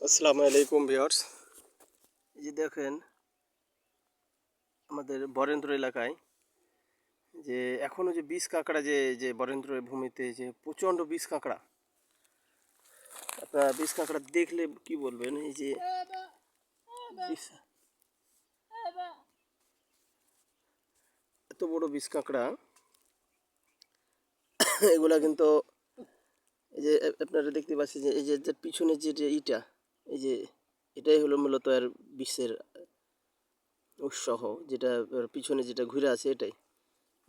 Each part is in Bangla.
আসসালামু আলাইকুম ভিউয়ার্স। এই যে দেখেন আমাদের বরেন্দ্র এলাকায় যে এখনো যে বিষ কাঁকড়া যে যে বরেন্দ্র ভূমিতে যে প্রচণ্ড বিষ কাঁকড়া, আপনারা বিষ কাঁকড়া দেখলে কি বলবেন? এই যে এত বড় বিষ কাঁকড়া, এগুলা কিন্তু এই যে আপনারা দেখতে পাচ্ছেন যে এই যে পিছনে যে ইটা, এই যে এটাই হলো মূলত আর বিষের উৎসহ, যেটা পিছনে যেটা ঘুরে আছে এটাই।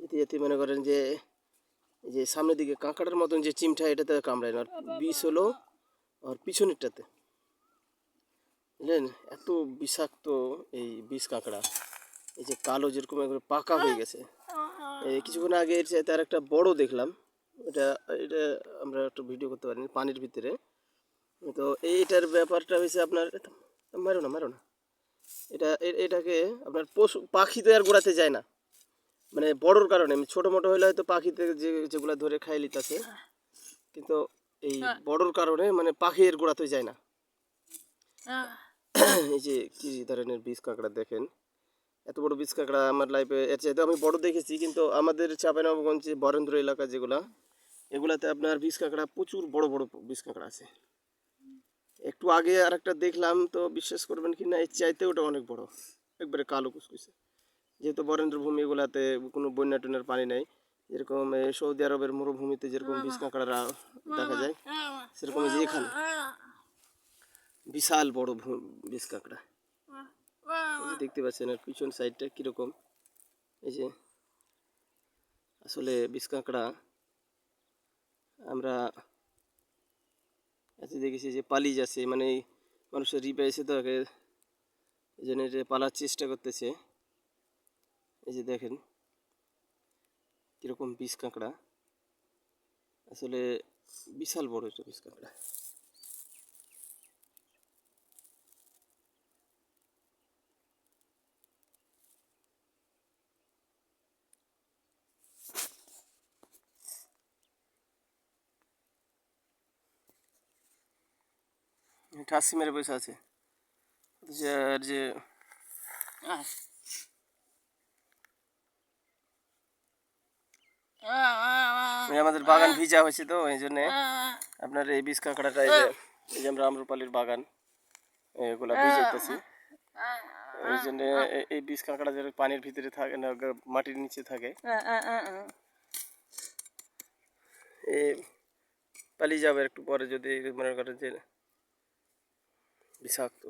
এতে এতে মনে করেন যে এই যে সামনের দিকে কাঁকড়ার মতন যে চিমটা, এটাতে কামড়ায় না, আর বিষ হলো আর পিছনেরটাতে, বুঝলেন? এত বিষাক্ত এই বিষ কাঁকড়া, এই যে কালো যেরকম একবারে পাকা হয়ে গেছে। এই কিছুক্ষণ আগে এর চাইতে আর একটা বড় দেখলাম, এটা এটা আমরা একটু ভিডিও করতে পারিনি, পানির ভিতরে। তো এইটার ব্যাপারটা হয়েছে আপনার, মারো না মারো না, এটাকে আপনার পশু পাখি তো আর গোড়াতে যায় না, মানে বড়োর কারণে। ছোটো মোটো হলে হয়তো পাখিতে যেগুলো ধরে খাই লিতেছে, কিন্তু এই বড়োর কারণে মানে পাখি এর গোড়াতে যায় না। এই যে কি ধরনের বিষ কাঁকড়া দেখেন, এত বড় বিষ কাঁকড়া আমার লাইফে এর চাইতে আমি বড় দেখেছি, কিন্তু আমাদের চাঁপাইনবাবগঞ্জে বরেন্দ্র এলাকা যেগুলা, এগুলাতে আপনার বিষ কাঁকড়া প্রচুর বড় বড় বিষ কাঁকড়া আছে। একটু আগে আর একটা দেখলাম, তো বিশ্বাস করবেন কি না, এর চাইতে ওটা অনেক বড়, একবারে কালো কুচকুচে। যেহেতু বরেন্দ্র ভূমি, এগুলাতে কোনো বন্যা টন্যার পানি নেই, যেরকম সৌদি আরবের মরুভূমিতে যেরকম বিষ কাঁকড়ারা দেখা যায়, সেরকম যে এখানে বিশাল বড় বিষ কাঁকড়া। দেখতে পাচ্ছেন আর পিছন সাইডটা কীরকম। এই যে আসলে বিষ কাঁকড়া আমরা এত দেখেছি যে পালিয়ে যাচ্ছে, মানে মানুষের রিপে এসে তো এই জন্য এটা পালার চেষ্টা করতেছে। এই যে দেখেন কীরকম বিষ কাঁকড়া, আসলে বিশাল বড় একটা বিষ কাঁকড়া। ঠাসি মেরে বসে আছে আর যে আমাদের বাগান ভিজা হয়েছে, তো এই জন্যে আপনার এই বিষ কাঁকড়াটা, এই যে আমরা আম্রপালির বাগান, এগুলা ভিজাইতেছি। এই জন্যে এই বিষ কাঁকড়া যেন পানির ভিতরে থাকে না, মাটির নিচে থাকে, এই পালিয়ে যাবে একটু পরে যদি মনে করেন যে বিষাক্ত।